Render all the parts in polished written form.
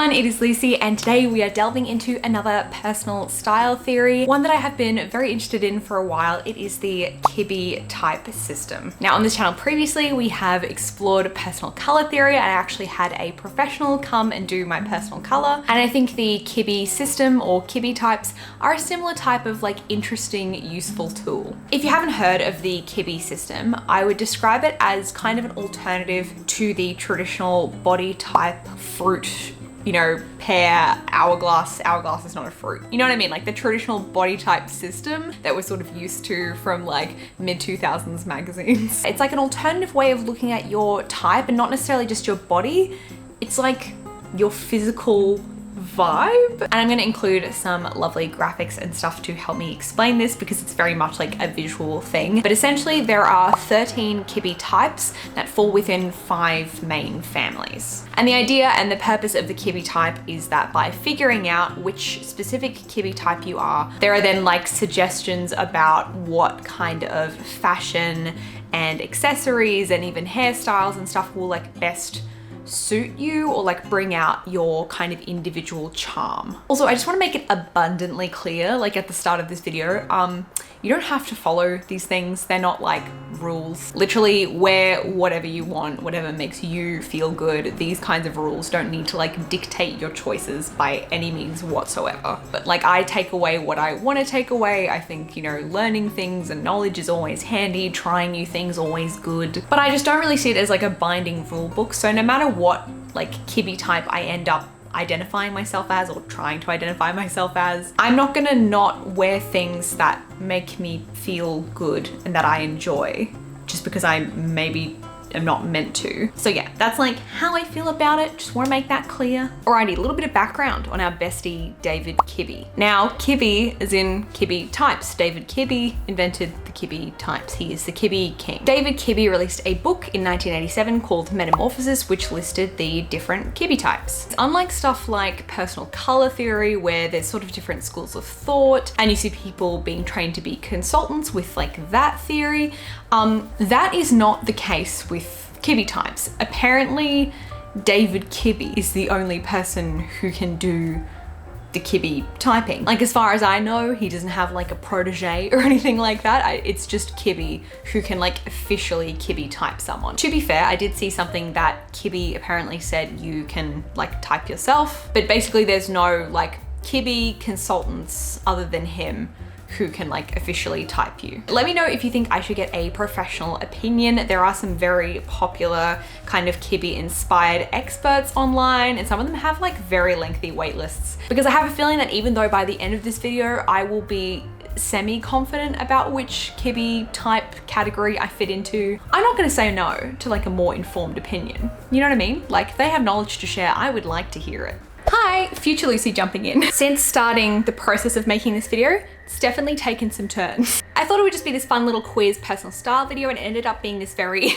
everyone, it is Lucy and today we are delving into another personal style theory, one that I have been very interested in for a while. It is the Kibbe Type system. Now on this channel previously we have explored personal color theory. I actually had a professional come and do my personal color, and I think the Kibbe system or Kibbe types are a similar type of like interesting, useful tool. If you haven't heard of the Kibbe system, I would describe it as kind of an alternative to the traditional body type fruit, you know, pear, hourglass. Hourglass is not a fruit. You know what I mean? Like the traditional body type system that we're sort of used to from like mid-2000s magazines. It's like an alternative way of looking at your type and not necessarily just your body. It's like your physical vibe. And I'm going to include some lovely graphics and stuff to help me explain this because it's very much like a visual thing. But essentially there are 13 Kibbe types that fall within 5 main families. And the idea and the purpose of the Kibbe type is that by figuring out which specific Kibbe type you are, there are then like suggestions about what kind of fashion and accessories and even hairstyles and stuff will like best suit you or like bring out your kind of individual charm. Also, I just want to make it abundantly clear, like at the start of this video, you don't have to follow these things. They're not like rules. Literally wear whatever you want, whatever makes you feel good. These kinds of rules don't need to like dictate your choices by any means whatsoever. But like I take away what I want to take away. I think, you know, learning things and knowledge is always handy. Trying new things always good. But I just don't really see it as like a binding rule book. So no matter what like Kibbe type I end up identifying myself as or trying to identify myself as, I'm not gonna not wear things that make me feel good and that I enjoy just because I maybe am not meant to. So yeah, that's like how I feel about it. Just want to make that clear. Alrighty, a little bit of background on our bestie David Kibbe. Now Kibbe is in Kibbe types. David Kibbe invented the Kibbe types. He is the Kibbe king. David Kibbe released a book in 1987 called Metamorphosis, which listed the different Kibbe types. It's unlike stuff like personal color theory where there's sort of different schools of thought and you see people being trained to be consultants with like that theory. That is not the case with Kibbe types. Apparently, David Kibbe is the only person who can do the Kibbe typing. Like as far as I know, he doesn't have like a protege or anything like that. It's just Kibbe who can like officially Kibbe type someone. To be fair, I did see something that Kibbe apparently said you can like type yourself, but basically there's no like Kibbe consultants other than him who can like officially type you. Let me know if you think I should get a professional opinion. There are some very popular kind of Kibbe inspired experts online and some of them have like very lengthy wait lists because I have a feeling that even though by the end of this video I will be semi-confident about which Kibbe type category I fit into, I'm not going to say no to like a more informed opinion. You know what I mean? Like if they have knowledge to share, I would like to hear it. Hi, future Lucy jumping in. Since starting the process of making this video, it's definitely taken some turns. I thought it would just be this fun little quiz personal style video and it ended up being this very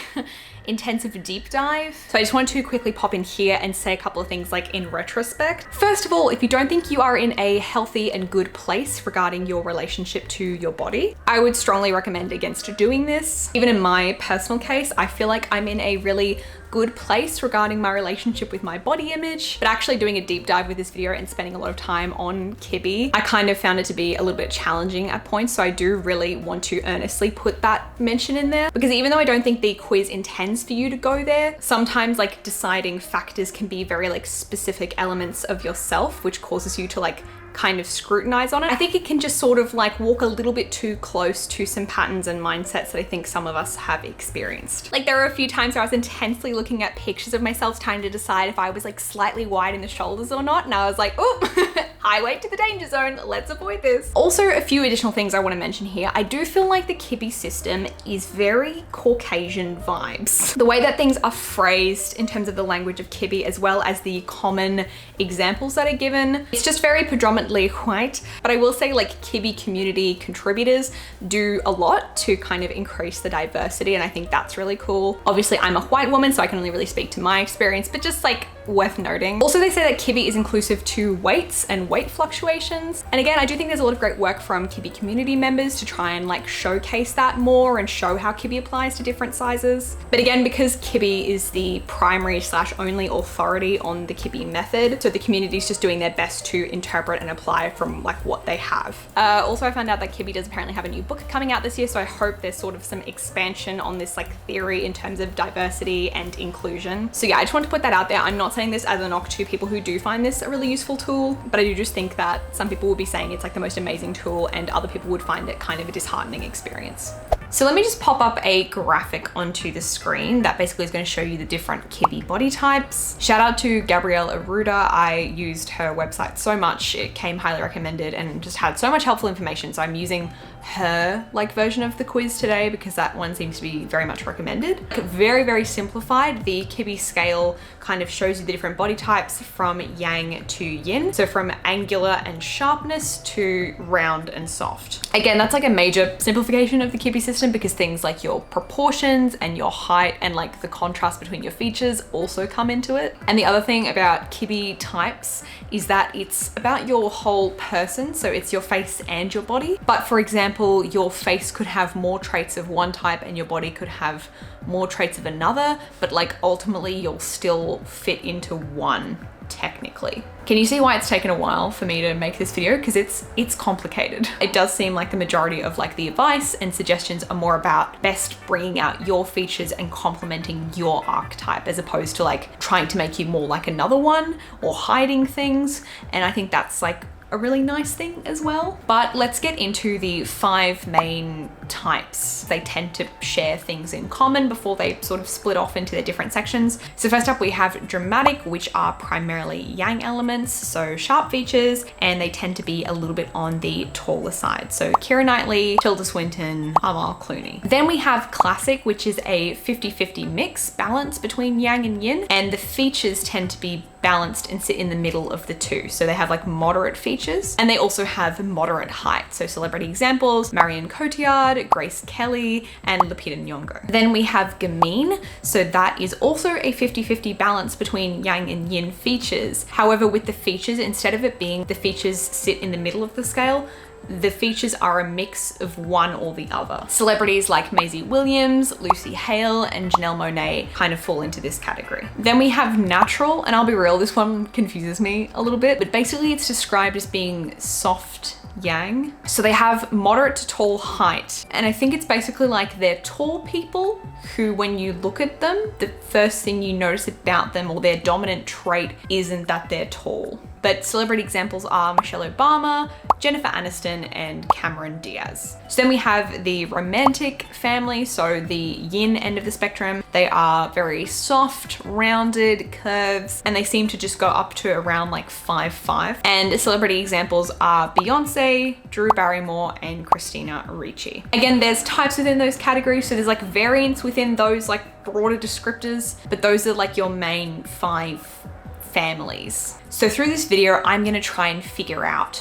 intensive deep dive. So I just wanted to quickly pop in here and say a couple of things like in retrospect. First of all, if you don't think you are in a healthy and good place regarding your relationship to your body, I would strongly recommend against doing this. Even in my personal case, I feel like I'm in a really good place regarding my relationship with my body image, but actually doing a deep dive with this video and spending a lot of time on Kibbe, I kind of found it to be a little bit challenging at points. So I do really want to earnestly put that mention in there because even though I don't think the quiz intends for you to go there, sometimes like deciding factors can be very like specific elements of yourself, which causes you to like kind of scrutinize on it. I think it can just sort of like walk a little bit too close to some patterns and mindsets that I think some of us have experienced. Like there were a few times where I was intensely looking at pictures of myself trying to decide if I was like slightly wide in the shoulders or not. And I was like, oh, highway to the danger zone. Let's avoid this. Also, a few additional things I want to mention here. I do feel like the Kibbe system is very Caucasian vibes. The way that things are phrased in terms of the language of Kibbe as well as the common examples that are given, it's just very predominantly white. But I will say like Kibbe community contributors do a lot to kind of increase the diversity and I think that's really cool. Obviously I'm a white woman so I can only really speak to my experience, but just like worth noting. Also, they say that Kibbe is inclusive to weights and weight fluctuations. And again, I do think there's a lot of great work from Kibbe community members to try and like showcase that more and show how Kibbe applies to different sizes. But again, because Kibbe is the primary / only authority on the Kibbe method, so the community is just doing their best to interpret and apply from like what they have. Also, I found out that Kibbe does apparently have a new book coming out this year, so I hope there's sort of some expansion on this like theory in terms of diversity and inclusion. So yeah, I just want to put that out there. I'm not saying this as a knock to people who do find this a really useful tool, but I do just think that some people will be saying it's like the most amazing tool and other people would find it kind of a disheartening experience. So let me just pop up a graphic onto the screen that basically is going to show you the different Kibbe body types. Shout out to Gabrielle Aruda. I used her website so much. It came highly recommended and just had so much helpful information. So I'm using her like version of the quiz today because that one seems to be very much recommended. Very, very simplified. The Kibbe scale kind of shows you the different body types from yang to yin. So from angular and sharpness to round and soft. Again, that's like a major simplification of the Kibbe system because things like your proportions and your height and like the contrast between your features also come into it. And the other thing about Kibbe types is that it's about your whole person. So it's your face and your body. But for example, your face could have more traits of one type and your body could have more traits of another, but like ultimately you'll still fit into one technically. Can you see why it's taken a while for me to make this video? Because it's complicated. It does seem like the majority of like the advice and suggestions are more about best bringing out your features and complementing your archetype as opposed to like trying to make you more like another one or hiding things. And I think that's like a really nice thing as well. But let's get into the 5 main types. They tend to share things in common before they sort of split off into their different sections. So first up we have dramatic, which are primarily yang elements, so sharp features, and they tend to be a little bit on the taller side. So Keira Knightley, Tilda Swinton, Amal Clooney. Then we have classic, which is a 50-50 mix balance between yang and yin, and the features tend to be balanced and sit in the middle of the two. So they have like moderate features and they also have moderate height. So celebrity examples, Marion Cotillard, Grace Kelly, and Lupita Nyong'o. Then we have Gamine. So that is also a 50-50 balance between yang and yin features. However, with the features, instead of it being the features sit in the middle of the scale, the features are a mix of one or the other. Celebrities like Maisie Williams, Lucy Hale, and Janelle Monáe kind of fall into this category. Then we have natural, and I'll be real, this one confuses me a little bit, but basically it's described as being soft yang. So they have moderate to tall height. And I think it's basically like they're tall people who, when you look at them, the first thing you notice about them or their dominant trait isn't that they're tall. But celebrity examples are Michelle Obama, Jennifer Aniston, and Cameron Diaz. So then we have the romantic family, so the yin end of the spectrum. They are very soft, rounded curves, and they seem to just go up to around like 5'5". And celebrity examples are Beyonce, Drew Barrymore, and Christina Ricci. Again, there's types within those categories, so there's like variants within those like broader descriptors, but those are like your main 5 families. So through this video, I'm gonna try and figure out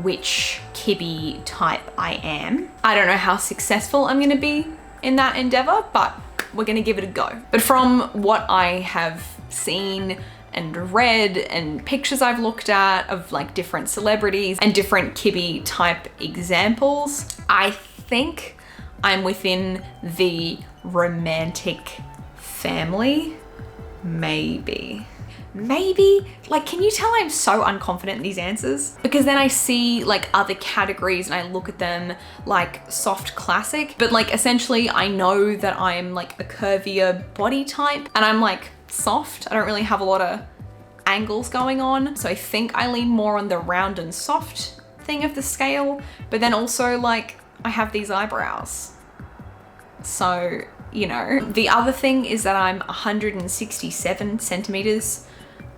which Kibbe type I am. I don't know how successful I'm gonna be in that endeavor, but we're gonna give it a go. But from what I have seen and read and pictures I've looked at of like different celebrities and different Kibbe type examples, I think I'm within the romantic family, maybe. Like, can you tell I'm so unconfident in these answers? Because then I see like other categories and I look at them like soft classic, but like essentially I know that I'm like a curvier body type and I'm like soft. I don't really have a lot of angles going on. So I think I lean more on the round and soft thing of the scale, but then also like I have these eyebrows. So, you know, the other thing is that I'm 167 centimeters.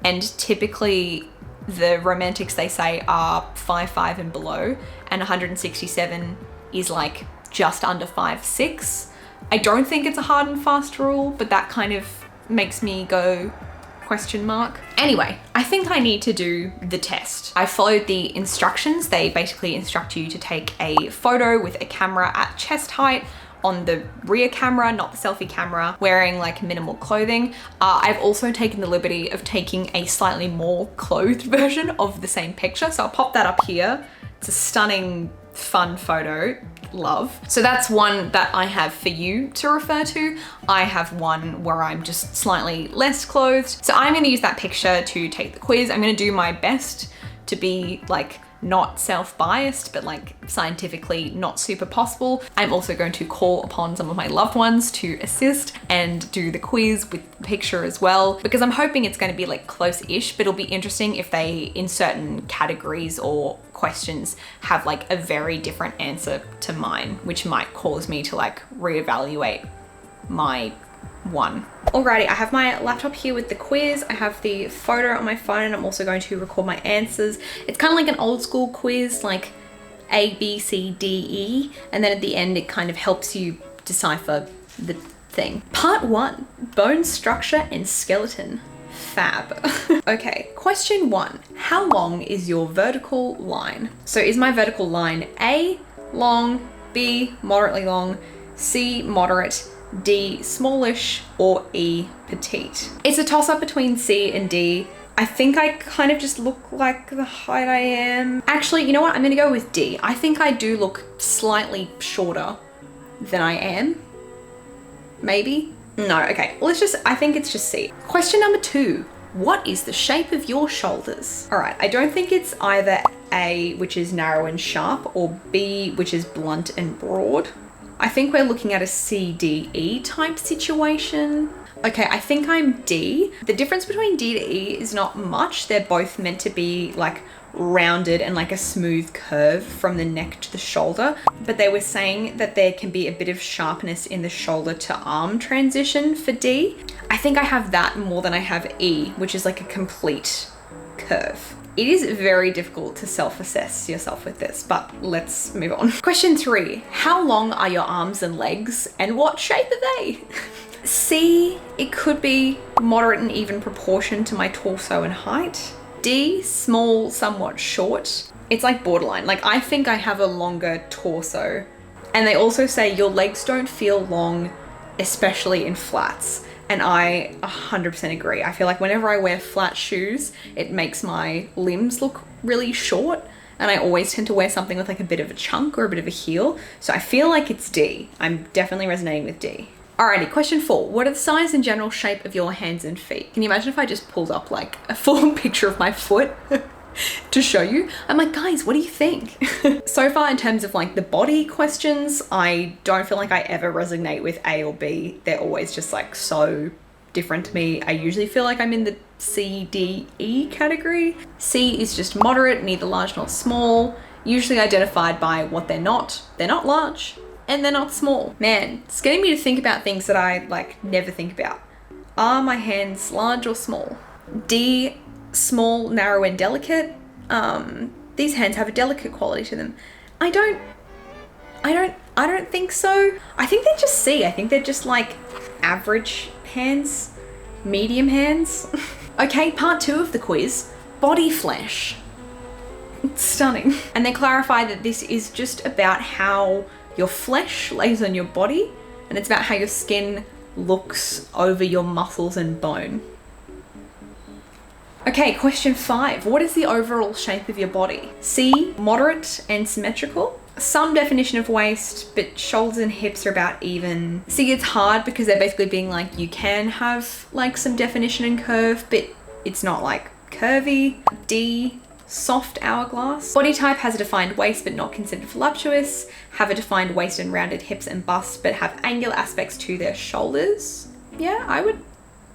And typically the romantics, they say, are 5'5" and below, and 167 is like just under 5'6". I don't think it's a hard and fast rule, but that kind of makes me go question mark. Anyway, I think I need to do the test. I followed the instructions. They basically instruct you to take a photo with a camera at chest height on the rear camera, not the selfie camera, wearing like minimal clothing. I've also taken the liberty of taking a slightly more clothed version of the same picture. So I'll pop that up here. It's a stunning, fun photo. Love. So that's one that I have for you to refer to. I have one where I'm just slightly less clothed. So I'm gonna use that picture to take the quiz. I'm gonna do my best to be like not self-biased, but like scientifically not super possible. I'm also going to call upon some of my loved ones to assist and do the quiz with the picture as well, because I'm hoping it's going to be like close-ish, but it'll be interesting if they, in certain categories or questions, have like a very different answer to mine, which might cause me to like reevaluate my one. Alrighty, I have my laptop here with the quiz. I have the photo on my phone and I'm also going to record my answers. It's kind of like an old school quiz, like A, B, C, D, E. And then at the end, it kind of helps you decipher the thing. Part 1, bone structure and skeleton. Fab. Okay, question 1. How long is your vertical line? So is my vertical line A, long, B, moderately long, C, moderate, D, smallish, or E, petite? It's a toss up between C and D. I think I kind of just look like the height I am. Actually, you know what? I'm gonna go with D. I think I do look slightly shorter than I am. Maybe? No, okay. Let's just, I think it's just C. Question number 2. What is the shape of your shoulders? All right, I don't think it's either A, which is narrow and sharp, or B, which is blunt and broad. I think we're looking at a CDE type situation. Okay, I think I'm D. The difference between D to E is not much. They're both meant to be like rounded and like a smooth curve from the neck to the shoulder. But they were saying that there can be a bit of sharpness in the shoulder to arm transition for D. I think I have that more than I have E, which is like a complete curve. It is very difficult to self-assess yourself with this, but let's move on. Question 3, how long are your arms and legs and what shape are they? C, it could be moderate and even proportion to my torso and height. D, small, somewhat short. It's like borderline. Like I think I have a longer torso. And they also say your legs don't feel long, especially in flats. And I 100% agree. I feel like whenever I wear flat shoes, it makes my limbs look really short. And I always tend to wear something with like a bit of a chunk or a bit of a heel. So I feel like it's D. I'm definitely resonating with D. Alrighty, question 4. What are the size and general shape of your hands and feet? Can you imagine if I just pulled up like a full picture of my foot to show you? I'm like, guys, what do you think? So far in terms of like the body questions, I don't feel like I ever resonate with A or B. They're always just like so different to me. I usually feel like I'm in the C, D, E category. C is just moderate, neither large nor small, usually identified by what they're not. They're not large and they're not small. Man, it's getting me to think about things that I like never think about. Are my hands large or small? D, small, narrow, and delicate. These hands have a delicate quality to them. I don't think so. I think they're just C. I think they're just like average hands, medium hands. Okay, part 2 of the quiz, body flesh. It's stunning. And they clarify that this is just about how your flesh lays on your body, and it's about how your skin looks over your muscles and bone. Okay, question 5. What is the overall shape of your body? C, moderate and symmetrical. Some definition of waist, but shoulders and hips are about even. C, it's hard because they're basically being like, you can have like some definition and curve, but it's not like curvy. D, soft hourglass. Body type has a defined waist, but not considered voluptuous. Have a defined waist and rounded hips and bust, but have angular aspects to their shoulders. Yeah, I would,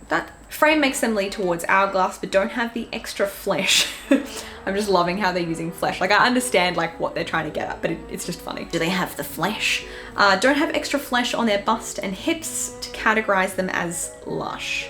that. Frame makes them lean towards hourglass, but don't have the extra flesh. I'm just loving how they're using flesh. Like I understand like what they're trying to get at, but it's just funny. Do they have the flesh? Don't have extra flesh on their bust and hips to categorize them as lush.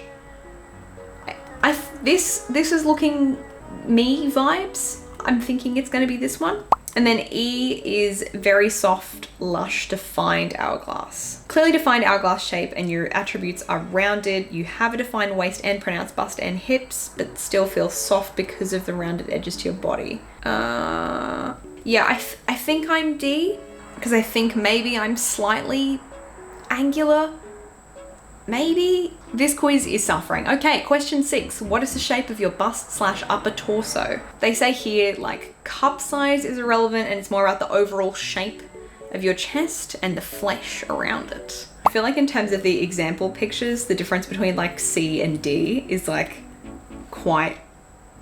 This is looking me vibes. I'm thinking it's going to be this one. And then E is very soft, lush, defined hourglass. Clearly defined hourglass shape and your attributes are rounded. You have a defined waist and pronounced bust and hips, but still feel soft because of the rounded edges to your body. Yeah, I think I'm D, because I think maybe I'm slightly angular, maybe? This quiz is suffering. Okay, question 6. What is the shape of your bust / upper torso? They say here like cup size is irrelevant and it's more about the overall shape of your chest and the flesh around it. I feel like in terms of the example pictures, the difference between like C and D is like quite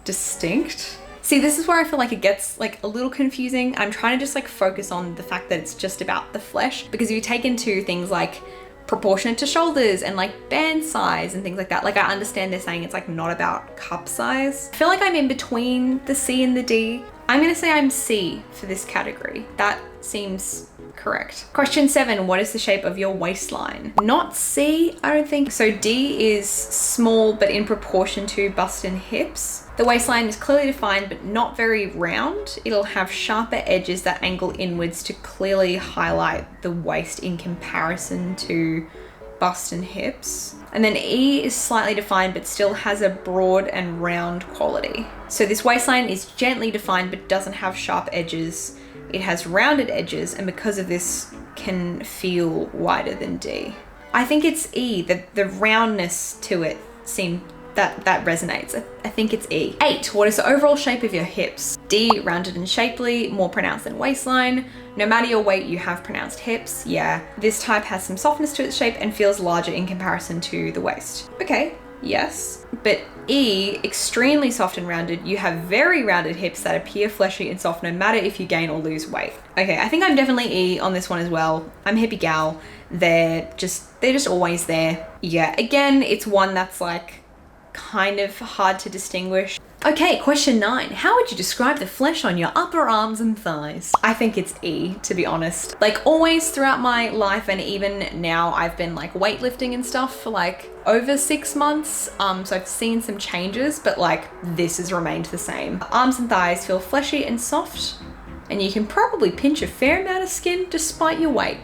distinct. See, this is where I feel like it gets like a little confusing. I'm trying to just like focus on the fact that it's just about the flesh, because if you take into things like proportionate to shoulders and like band size and things like that, like I understand they're saying it's like not about cup size. I feel like I'm in between the C and the D. I'm gonna say I'm C for this category. That seems correct. Question 7, what is the shape of your waistline? Not C, I don't think. So D is small, but in proportion to bust and hips. The waistline is clearly defined, but not very round. It'll have sharper edges that angle inwards to clearly highlight the waist in comparison to bust and hips. And then E is slightly defined, but still has a broad and round quality. So this waistline is gently defined, but doesn't have sharp edges. It has rounded edges, and because of this can feel wider than D. I think it's E, the roundness to it that resonates. I think it's E. 8, what is the overall shape of your hips? D, rounded and shapely, more pronounced than waistline. No matter your weight, you have pronounced hips. Yeah, this type has some softness to its shape and feels larger in comparison to the waist. Okay, yes. But E, extremely soft and rounded. You have very rounded hips that appear fleshy and soft no matter if you gain or lose weight. Okay, I think I'm definitely E on this one as well. I'm a hippie gal. They're just always there. Yeah, again, it's one that's like kind of hard to distinguish. Okay, question 9. How would you describe the flesh on your upper arms and thighs? I think it's E, to be honest. Like always throughout my life, and even now, I've been like weightlifting and stuff for like over 6 months. So I've seen some changes, but like this has remained the same. Arms and thighs feel fleshy and soft, and you can probably pinch a fair amount of skin despite your weight.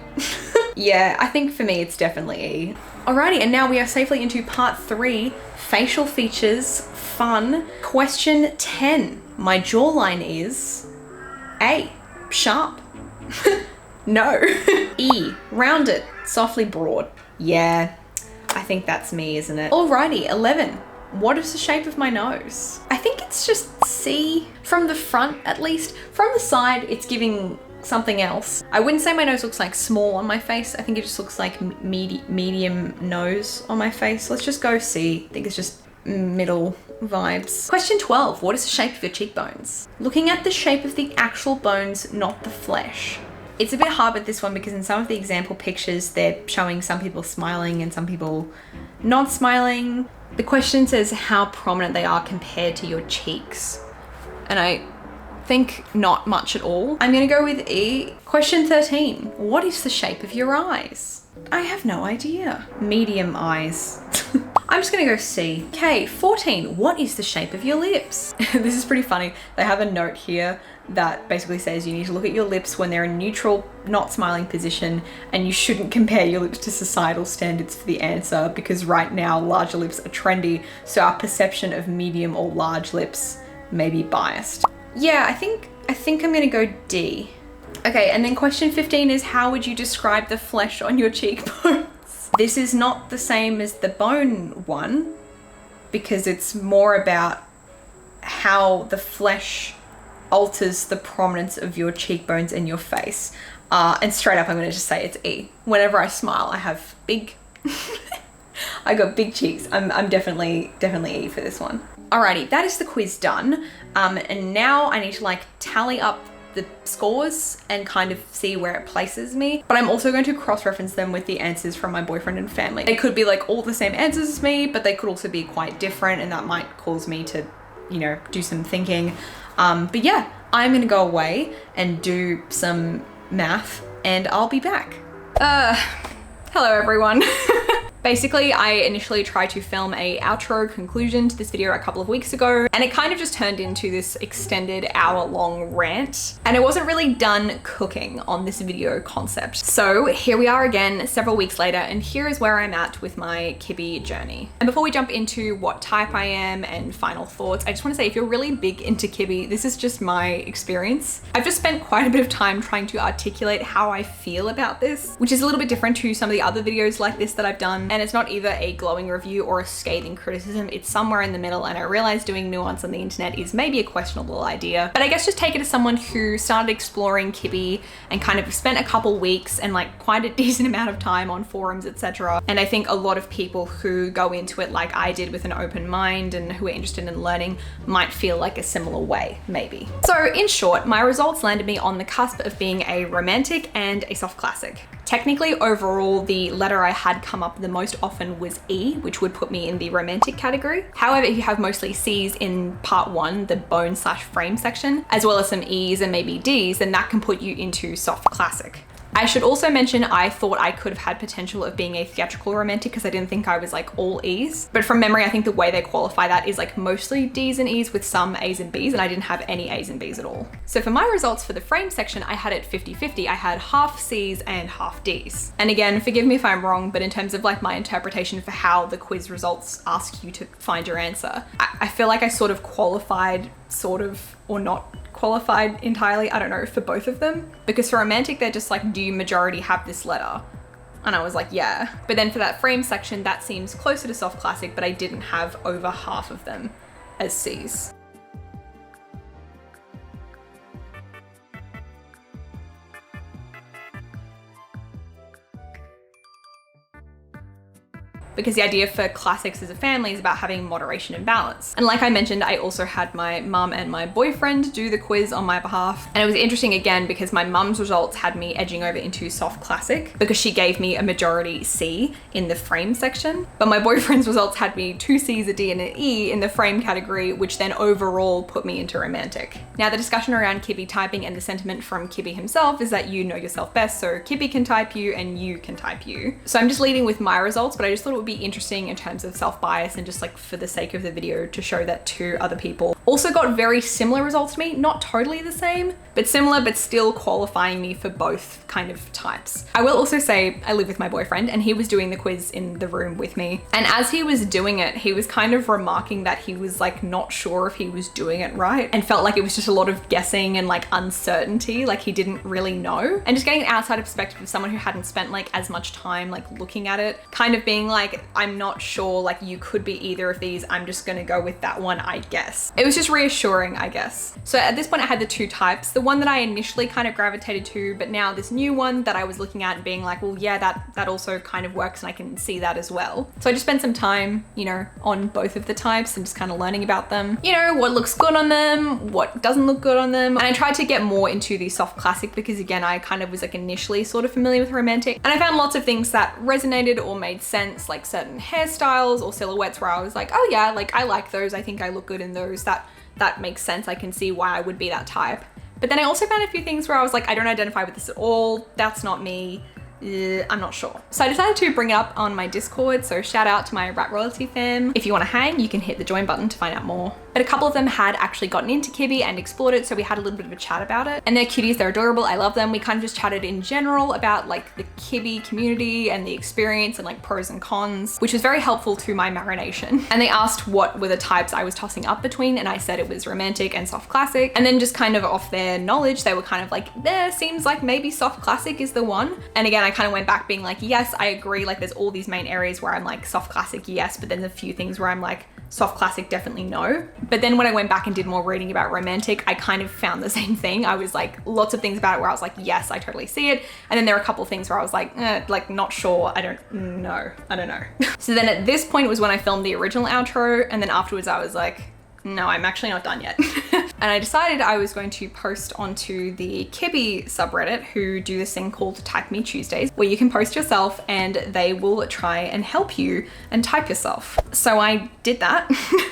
Yeah, I think for me, it's definitely E. Alrighty, and now we are safely into part 3, facial features, fun. Question 10, my jawline is A, sharp. No. E, rounded, softly broad. Yeah, I think that's me, isn't it? Alrighty, 11. What is the shape of my nose? I think it's just C from the front, at least. From the side, it's giving something else. I wouldn't say my nose looks like small on my face. I think it just looks like medium nose on my face. Let's just go C. I think it's just middle vibes. Question 12, what is the shape of your cheekbones? Looking at the shape of the actual bones, not the flesh. It's a bit hard with this one because in some of the example pictures, they're showing some people smiling and some people not smiling. The question says how prominent they are compared to your cheeks. And I think not much at all. I'm gonna go with E. Question 13, what is the shape of your eyes? I have no idea. Medium eyes. I'm just gonna go C. Okay, 14, what is the shape of your lips? This is pretty funny. They have a note here that basically says you need to look at your lips when they're in neutral, not smiling position, and you shouldn't compare your lips to societal standards for the answer because right now larger lips are trendy, so our perception of medium or large lips may be biased. Yeah, I think I'm gonna go D. Okay, and then question 15 is how would you describe the flesh on your cheekbones? This is not the same as the bone one because it's more about how the flesh alters the prominence of your cheekbones and your face. And straight up, I'm gonna just say it's E. Whenever I smile, I have big, I got big cheeks. I'm definitely E for this one. Alrighty, that is the quiz done. And now I need to like tally up the scores and kind of see where it places me. But I'm also going to cross-reference them with the answers from my boyfriend and family. They could be like all the same answers as me, but they could also be quite different and that might cause me to, you know, do some thinking. But yeah, I'm gonna go away and do some math and I'll be back. Hello everyone. Basically, I initially tried to film a outro conclusion to this video a couple of weeks ago, and it kind of just turned into this extended hour-long rant, and it wasn't really done cooking on this video concept. So here we are again several weeks later, and here is where I'm at with my Kibbe journey. And before we jump into what type I am and final thoughts, I just want to say if you're really big into Kibbe, this is just my experience. I've just spent quite a bit of time trying to articulate how I feel about this, which is a little bit different to some of the other videos like this that I've done. And it's not either a glowing review or a scathing criticism, it's somewhere in the middle, and I realize doing nuance on the internet is maybe a questionable idea. But I guess just take it as someone who started exploring Kibbe and kind of spent a couple weeks and like quite a decent amount of time on forums, etc. And I think a lot of people who go into it like I did with an open mind and who are interested in learning might feel like a similar way, maybe. So in short, my results landed me on the cusp of being a romantic and a soft classic. Technically, overall, the letter I had come up the most often was E, which would put me in the romantic category. However, if you have mostly C's in part 1, the bone/frame section, as well as some E's and maybe D's, then that can put you into soft classic. I should also mention I thought I could have had potential of being a theatrical romantic because I didn't think I was like all E's. But from memory, I think the way they qualify that is like mostly D's and E's with some A's and B's, and I didn't have any A's and B's at all. So for my results for the frame section, I had it 50-50. I had half C's and half D's. And again, forgive me if I'm wrong, but in terms of like my interpretation for how the quiz results ask you to find your answer, I feel like I sort of qualified, or not qualified entirely, I don't know, for both of them. Because for romantic, they're just like, do you majority have this letter? And I was like, yeah. But then for that frame section, that seems closer to soft classic, but I didn't have over half of them as C's. Because the idea for classics as a family is about having moderation and balance. And like I mentioned, I also had my mum and my boyfriend do the quiz on my behalf. And it was interesting again because my mum's results had me edging over into soft classic because she gave me a majority C in the frame section. But my boyfriend's results had me 2 C's, a D and an E in the frame category, which then overall put me into romantic. Now the discussion around Kibbe typing and the sentiment from Kibbe himself is that you know yourself best. So Kibbe can type you and you can type you. So I'm just leading with my results, but I just thought it would be interesting in terms of self-bias and just like for the sake of the video to show that 2 other people also got very similar results to me, not totally the same, but similar, but still qualifying me for both kind of types. I will also say I live with my boyfriend and he was doing the quiz in the room with me. And as he was doing it, he was kind of remarking that he was like not sure if he was doing it right and felt like it was just a lot of guessing and like uncertainty, like he didn't really know. And just getting an outside perspective of someone who hadn't spent like as much time like looking at it, kind of being like, I'm not sure, like you could be either of these, I'm just gonna go with that one, I guess. It was just reassuring, I guess. So at this point I had the 2 types, the one that I initially kind of gravitated to, but now this new one that I was looking at and being like, well, yeah, that also kind of works and I can see that as well. So I just spent some time, you know, on both of the types and just kind of learning about them. You know, what looks good on them, what doesn't look good on them. And I tried to get more into the soft classic because again, I kind of was like initially sort of familiar with romantic. And I found lots of things that resonated or made sense, like certain hairstyles or silhouettes where I was like, oh yeah, like I like those. I think I look good in those. That makes sense. I can see why I would be that type. But then I also found a few things where I was like, I don't identify with this at all. That's not me. I'm not sure. So I decided to bring it up on my Discord. So shout out to my Rat Royalty fam. If you want to hang, you can hit the join button to find out more. But a couple of them had actually gotten into Kibbe and explored it. So we had a little bit of a chat about it. And they're cuties, they're adorable. I love them. We kind of just chatted in general about like the Kibbe community and the experience and like pros and cons, which was very helpful to my marination. And they asked what were the types I was tossing up between. And I said it was romantic and soft classic. And then just kind of off their knowledge, they were kind of like, there seems like maybe soft classic is the one. And again, I kind of went back being like, yes, I agree. Like there's all these main areas where I'm like soft classic, yes, but then a few things where I'm like soft classic, definitely no. But then when I went back and did more reading about romantic, I kind of found the same thing. I was like, lots of things about it where I was like, yes, I totally see it. And then there are a couple of things where I was like not sure. I don't know. So then at this point was when I filmed the original outro. And then afterwards I was like, No, I'm actually not done yet. And I decided I was going to post onto the Kibbe subreddit, who do this thing called Type Me Tuesdays, where you can post yourself and they will try and help you and type yourself. So I did that.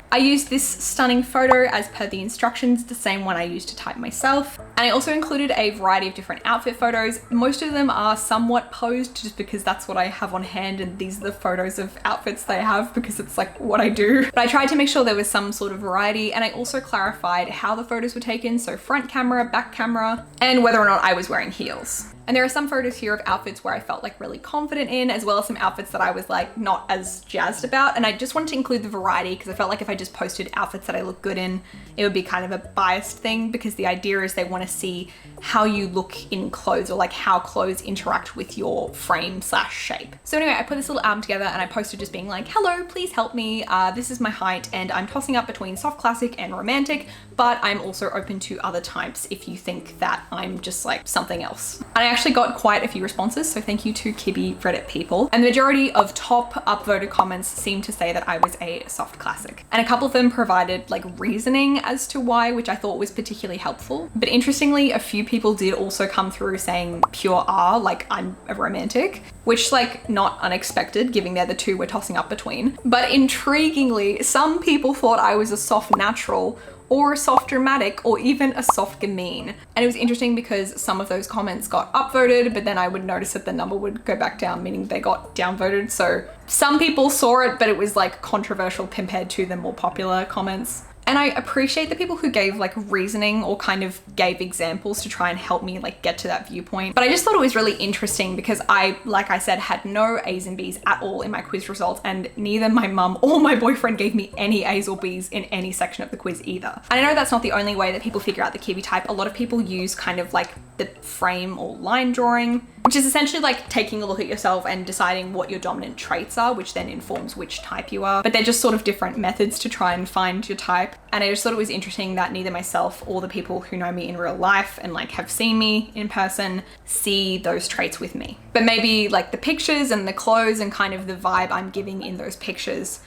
I used this stunning photo as per the instructions, the same one I used to type myself. And I also included a variety of different outfit photos. Most of them are somewhat posed just because that's what I have on hand, and these are the photos of outfits that I have because it's like what I do. But I tried to make sure there was some sort of variety, and I also clarified how the photos were taken, so front camera, back camera, and whether or not I was wearing heels. And there are some photos here of outfits where I felt like really confident in, as well as some outfits that I was like not as jazzed about. And I just wanted to include the variety because I felt like if I just posted outfits that I look good in, it would be kind of a biased thing, because the idea is they want to see how you look in clothes, or like how clothes interact with your frame / shape. So anyway, I put this little album together and I posted just being like, hello, please help me. This is my height and I'm tossing up between soft classic and romantic, but I'm also open to other types if you think that I'm just like something else. And I actually got quite a few responses, so thank you to Kibbe Reddit people. And the majority of top upvoted comments seemed to say that I was a soft classic. And a couple of them provided like reasoning as to why, which I thought was particularly helpful. But interestingly, a few people did also come through saying pure R, like I'm a romantic, which like not unexpected given they're the two we're tossing up between. But intriguingly, some people thought I was a soft natural, or a soft dramatic, or even a soft gamine. And it was interesting because some of those comments got upvoted, but then I would notice that the number would go back down, meaning they got downvoted. So some people saw it, but it was like controversial compared to the more popular comments. And I appreciate the people who gave like reasoning or kind of gave examples to try and help me like get to that viewpoint. But I just thought it was really interesting because I, like I said, had no A's and B's at all in my quiz results, and neither my mum or my boyfriend gave me any A's or B's in any section of the quiz either. And I know that's not the only way that people figure out the Kibbe type. A lot of people use kind of like the frame or line drawing, which is essentially like taking a look at yourself and deciding what your dominant traits are, which then informs which type you are. But they're just sort of different methods to try and find your type. And I just thought it was interesting that neither myself or the people who know me in real life and like have seen me in person see those traits with me. But maybe like the pictures and the clothes and kind of the vibe I'm giving in those pictures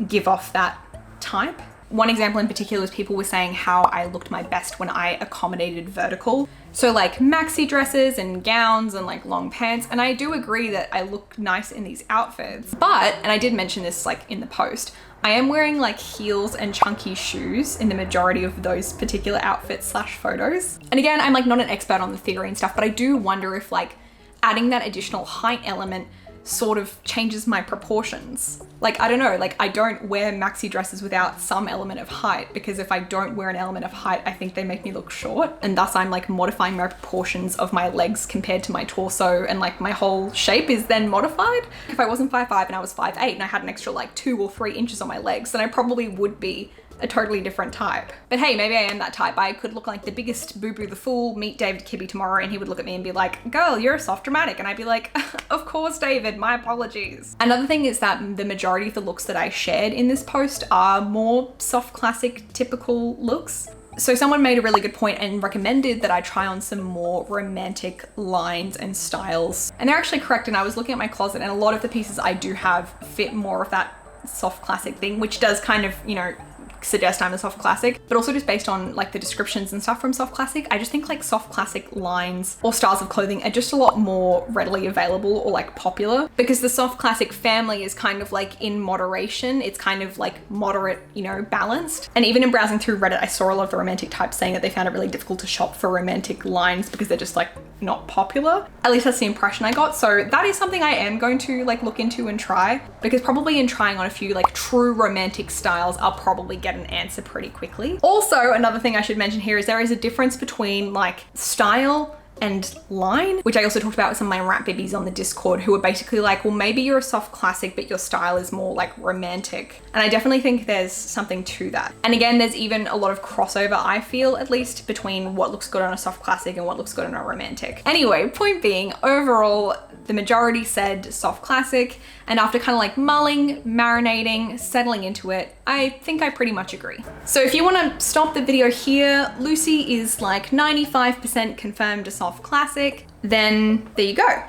give off that type. One example in particular is people were saying how I looked my best when I accommodated vertical. So like maxi dresses and gowns and like long pants. And I do agree that I look nice in these outfits. But, and I did mention this like in the post, I am wearing like heels and chunky shoes in the majority of those particular outfits / photos. And again, I'm like not an expert on the theory and stuff, but I do wonder if like adding that additional height element sort of changes my proportions. Like, I don't know, like I don't wear maxi dresses without some element of height, because if I don't wear an element of height, I think they make me look short, and thus I'm like modifying my proportions of my legs compared to my torso, and like my whole shape is then modified. If I wasn't 5'5" and I was 5'8" and I had an extra like 2 or 3 inches on my legs, then I probably would be a totally different type. But hey, maybe I am that type. I could look like the biggest boo-boo the fool, meet David Kibbe tomorrow, and he would look at me and be like, girl, you're a soft dramatic. And I'd be like, of course, David, my apologies. Another thing is that the majority of the looks that I shared in this post are more soft classic typical looks. So someone made a really good point and recommended that I try on some more romantic lines and styles. And they're actually correct. And I was looking at my closet, and a lot of the pieces I do have fit more of that soft classic thing, which does kind of, you know, suggest I'm a soft classic, but also just based on like the descriptions and stuff from soft classic, I just think like soft classic lines or styles of clothing are just a lot more readily available or like popular, because the soft classic family is kind of like in moderation. It's kind of like moderate, you know, balanced. And even in browsing through Reddit, I saw a lot of the romantic types saying that they found it really difficult to shop for romantic lines because they're just like not popular. At least that's the impression I got. So that is something I am going to like look into and try, because probably in trying on a few like true romantic styles, I'll probably get an answer pretty quickly. Also, another thing I should mention here is there is a difference between like style and line, which I also talked about with some of my rap babies on the Discord, who were basically like, well, maybe you're a soft classic, but your style is more like romantic. And I definitely think there's something to that. And again, there's even a lot of crossover, I feel at least, between what looks good on a soft classic and what looks good on a romantic. Anyway, point being, overall, the majority said soft classic. And after kind of like mulling, marinating, settling into it, I think I pretty much agree. So if you want to stop the video here, Lucy is like 95% confirmed a soft classic, then there you go.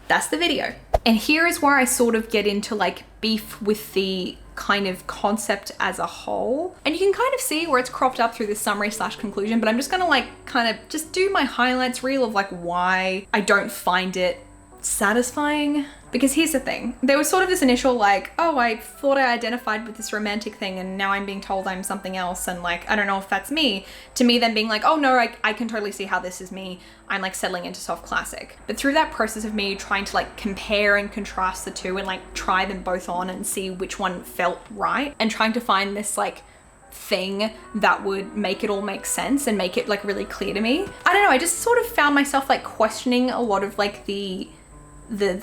That's the video. And here is where I sort of get into like beef with the kind of concept as a whole. And you can kind of see where it's cropped up through this summary / conclusion, but I'm just gonna like kind of just do my highlights reel of like why I don't find it satisfying. Because here's the thing, there was sort of this initial like, oh, I thought I identified with this romantic thing and now I'm being told I'm something else and like, I don't know if that's me. To me then being like, oh no, I can totally see how this is me. I'm like settling into soft classic. But through that process of me trying to like compare and contrast the two and like try them both on and see which one felt right and trying to find this like thing that would make it all make sense and make it like really clear to me. I don't know, I just sort of found myself like questioning a lot of like the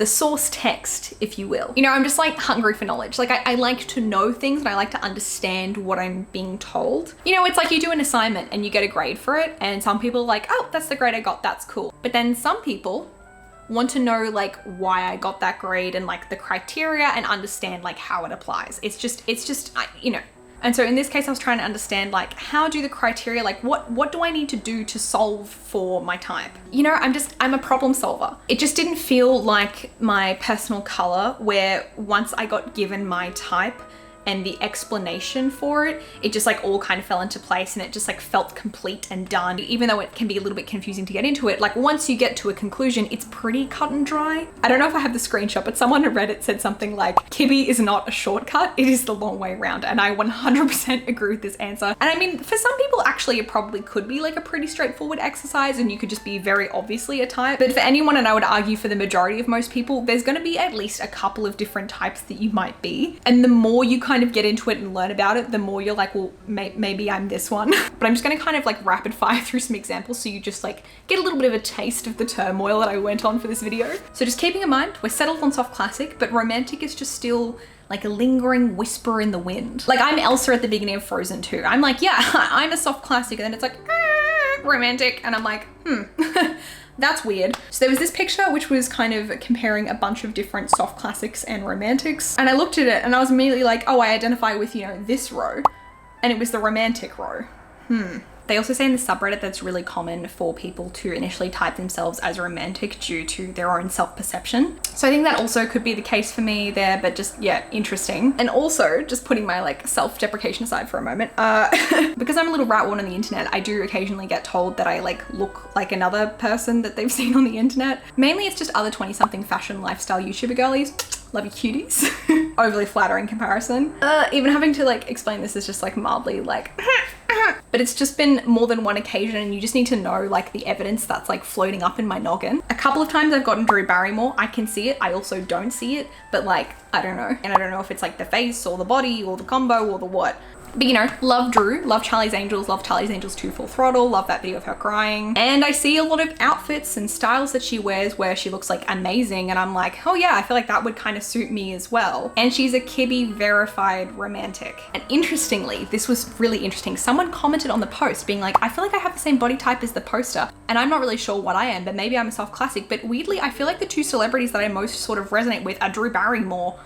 source text, if you will. You know, I'm just like hungry for knowledge. Like I like to know things and I like to understand what I'm being told. You know, it's like you do an assignment and you get a grade for it and some people are like, oh, that's the grade I got, that's cool. But then some people want to know like why I got that grade and like the criteria and understand like how it applies. It's just, you know. And so in this case, I was trying to understand like, how do the criteria, like what do I need to do to solve for my type? You know, I'm a problem solver. It just didn't feel like my personal color where once I got given my type and the explanation for it, it just like all kind of fell into place and it just like felt complete and done. Even though it can be a little bit confusing to get into it, like once you get to a conclusion, it's pretty cut and dry. I don't know if I have the screenshot, but someone on Reddit said something like, Kibbe is not a shortcut, it is the long way around. And I 100% agree with this answer. And I mean, for some people actually it probably could be like a pretty straightforward exercise and you could just be very obviously a type. But for anyone, and I would argue for the majority of most people, there's gonna be at least a couple of different types that you might be. And the more you kind of get into it and learn about it, the more you're like, well, maybe I'm this one. But I'm just gonna kind of like rapid fire through some examples so you just like get a little bit of a taste of the turmoil that I went on for this video. So just keeping in mind, we're settled on soft classic, but romantic is just still like a lingering whisper in the wind. Like I'm Elsa at the beginning of Frozen 2. I'm like, yeah, I'm a soft classic. And then it's like, romantic. And I'm like, that's weird. So there was this picture which was kind of comparing a bunch of different soft classics and romantics. And I looked at it and I was immediately like, oh, I identify with, you know, this row. And it was the romantic row. They also say in the subreddit that's really common for people to initially type themselves as romantic due to their own self-perception. So I think that also could be the case for me there, but just, yeah, interesting. And also, just putting my like self-deprecation aside for a moment, because I'm a little rat one on the internet, I do occasionally get told that I like look like another person that they've seen on the internet. Mainly it's just other 20-something fashion lifestyle YouTuber girlies. Love you cuties. Overly flattering comparison. Even having to like explain this is just like mildly like, but it's just been more than one occasion and you just need to know like the evidence that's like floating up in my noggin. A couple of times I've gotten Drew Barrymore. I can see it. I also don't see it, but like, I don't know. And I don't know if it's like the face or the body or the combo or the what. But you know, love Drew, love Charlie's Angels, love Charlie's Angels 2 Full Throttle, love that video of her crying. And I see a lot of outfits and styles that she wears where she looks like amazing and I'm like, oh yeah, I feel like that would kind of suit me as well. And she's a Kibbe verified romantic. And interestingly, this was really interesting. Someone commented on the post being like, I feel like I have the same body type as the poster. And I'm not really sure what I am, but maybe I'm a soft classic. But weirdly, I feel like the two celebrities that I most sort of resonate with are Drew Barrymore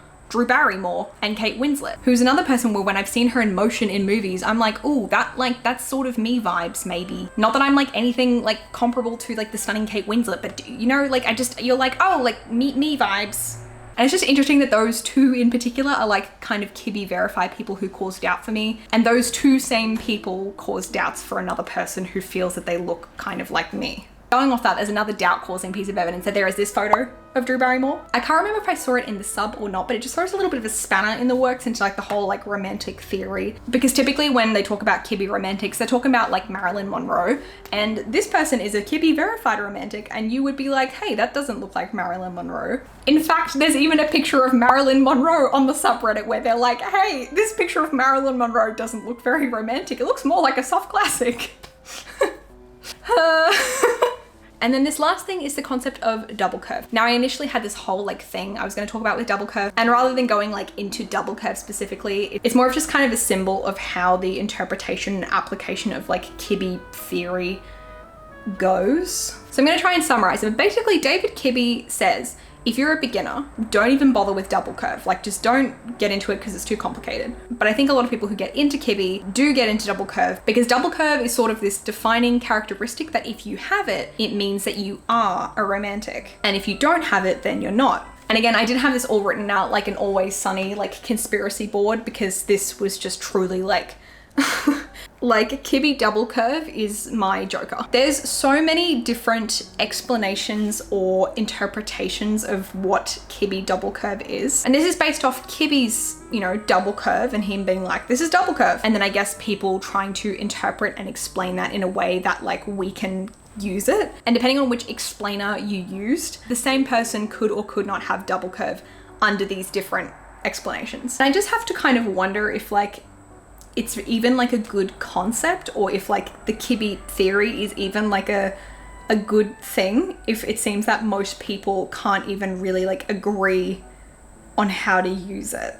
and Kate Winslet, who's another person where when I've seen her in motion in movies, I'm like, ooh, that's sort of me vibes maybe. Not that I'm like anything like comparable to like the stunning Kate Winslet, but you know, like you're like, oh, like me vibes. And it's just interesting that those two in particular are like kind of Kibbe verified people who cause doubt for me. And those two same people cause doubts for another person who feels that they look kind of like me. Going off that, there's another doubt-causing piece of evidence that there is this photo of Drew Barrymore. I can't remember if I saw it in the sub or not, but it just throws a little bit of a spanner in the works into like the whole like romantic theory. Because typically when they talk about Kibbe romantics, they're talking about like Marilyn Monroe. And this person is a Kibbe verified romantic and you would be like, hey, that doesn't look like Marilyn Monroe. In fact, there's even a picture of Marilyn Monroe on the subreddit where they're like, hey, this picture of Marilyn Monroe doesn't look very romantic. It looks more like a soft classic. And then this last thing is the concept of double curve. Now I initially had this whole like thing I was going to talk about with double curve, and rather than going like into double curve specifically, it's more of just kind of a symbol of how the interpretation and application of like Kibbe theory goes. So I'm going to try and summarize it. But basically David Kibbe says, if you're a beginner, don't even bother with double curve. Like just don't get into it because it's too complicated. But I think a lot of people who get into Kibbe do get into double curve because double curve is sort of this defining characteristic that if you have it, it means that you are a romantic. And if you don't have it, then you're not. And again, I didn't have this all written out like an Always Sunny like conspiracy board, because this was just truly like like Kibbe double curve is my Joker. There's so many different explanations or interpretations of what Kibbe double curve is. And this is based off Kibbe's, you know, double curve and him being like, this is double curve. And then I guess people trying to interpret and explain that in a way that like we can use it. And depending on which explainer you used, the same person could or could not have double curve under these different explanations. And I just have to kind of wonder if like it's even like a good concept, or if like the Kibbe theory is even like a good thing, if it seems that most people can't even really like agree on how to use it.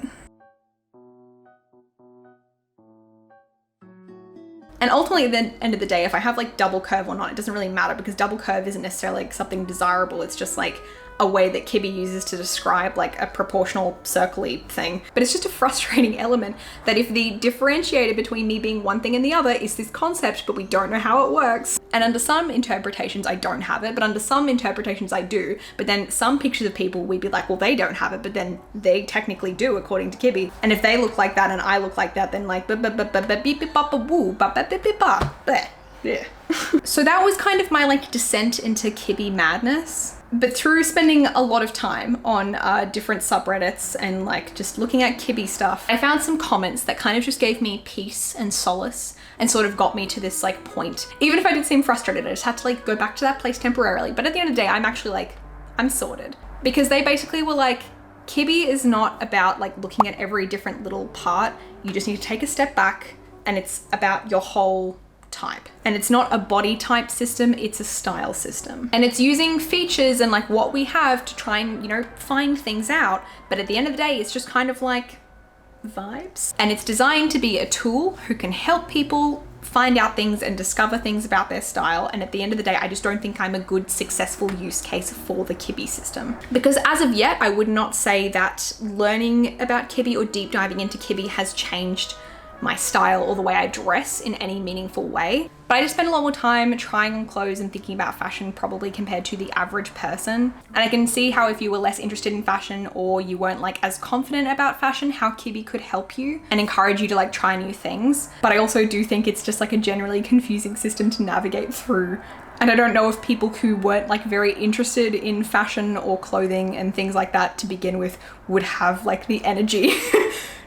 And ultimately, at the end of the day, if I have like double curve or not, it doesn't really matter, because double curve isn't necessarily like something desirable. It's just like a way that Kibbe uses to describe like a proportional circly thing. But it's just a frustrating element that if the differentiator between me being one thing and the other is this concept, but we don't know how it works. And under some interpretations, I don't have it, but under some interpretations I do. But then some pictures of people, we'd be like, well, they don't have it, but then they technically do according to Kibbe. And if they look like that and I look like that, then like, yeah. So that was kind of my like descent into Kibbe madness. But through spending a lot of time on different subreddits and like just looking at Kibbe stuff, I found some comments that kind of just gave me peace and solace and sort of got me to this like point. Even if I did seem frustrated, I just had to like go back to that place temporarily. But at the end of the day, I'm actually like, I'm sorted. Because they basically were like, Kibbe is not about like looking at every different little part. You just need to take a step back, and it's about your whole type. And it's not a body type system, it's a style system. And it's using features and like what we have to try and, you know, find things out. But at the end of the day, it's just kind of like vibes. And it's designed to be a tool who can help people find out things and discover things about their style. And at the end of the day, I just don't think I'm a good successful use case for the Kibbe system. Because as of yet, I would not say that learning about Kibbe or deep diving into Kibbe has changed my style or the way I dress in any meaningful way. But I just spend a lot more time trying on clothes and thinking about fashion probably compared to the average person. And I can see how if you were less interested in fashion or you weren't like as confident about fashion, how Kibbe could help you and encourage you to like try new things. But I also do think it's just like a generally confusing system to navigate through. And I don't know if people who weren't like very interested in fashion or clothing and things like that to begin with would have like the energy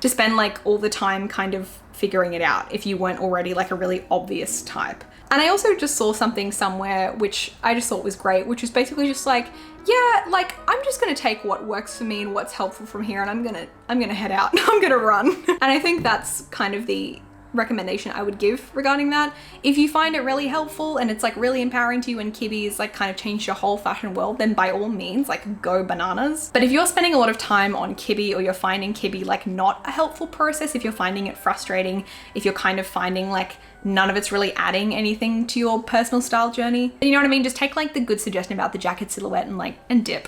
to spend like all the time kind of figuring it out if you weren't already like a really obvious type. And I also just saw something somewhere which I just thought was great, which was basically just like, yeah, like I'm just gonna take what works for me and what's helpful from here, and I'm gonna head out. I'm gonna run. And I think that's kind of the recommendation I would give regarding that. If you find it really helpful and it's like really empowering to you and Kibbe is like kind of changed your whole fashion world, then by all means like go bananas. But if you're spending a lot of time on Kibbe, or you're finding Kibbe like not a helpful process, if you're finding it frustrating, if you're kind of finding like none of it's really adding anything to your personal style journey, you know what I mean? Just take like the good suggestion about the jacket silhouette and dip.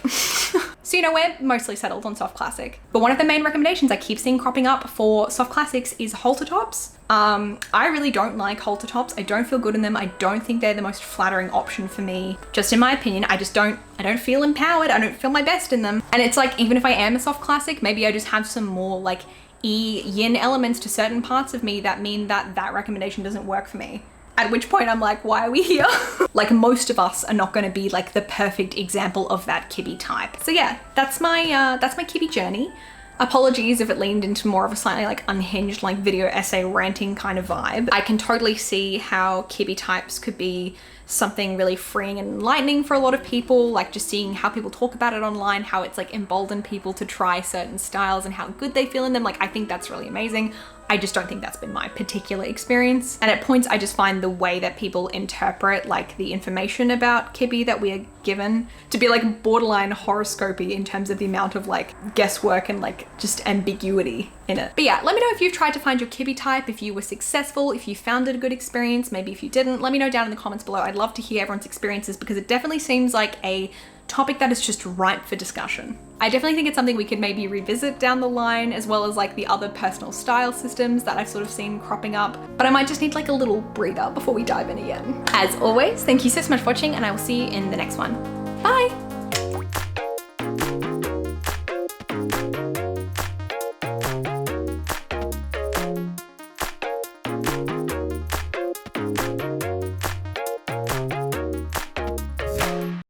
So, you know, we're mostly settled on soft classic. But one of the main recommendations I keep seeing cropping up for soft classics is halter tops. I really don't like halter tops. I don't feel good in them. I don't think they're the most flattering option for me. Just in my opinion, I don't feel empowered. I don't feel my best in them. And it's like, even if I am a soft classic, maybe I just have some more like yin elements to certain parts of me that mean that that recommendation doesn't work for me. At which point I'm like, why are we here? Like most of us are not going to be like the perfect example of that Kibbe type. So yeah, that's my Kibbe journey. Apologies if it leaned into more of a slightly like unhinged like video essay ranting kind of vibe. I can totally see how Kibbe types could be something really freeing and enlightening for a lot of people, like just seeing how people talk about it online, how it's like emboldened people to try certain styles and how good they feel in them. Like I think that's really amazing. I just don't think that's been my particular experience. And at points, I just find the way that people interpret like the information about Kibbe that we are given to be like borderline horoscopy in terms of the amount of like guesswork and like just ambiguity in it. But yeah, let me know if you've tried to find your Kibbe type, if you were successful, if you found it a good experience, maybe if you didn't. Let me know down in the comments below. I'd love to hear everyone's experiences because it definitely seems like a topic that is just ripe for discussion. I definitely think it's something we could maybe revisit down the line, as well as like the other personal style systems that I've sort of seen cropping up, but I might just need like a little breather before we dive in again. As always, thank you so much for watching, and I will see you in the next one. Bye!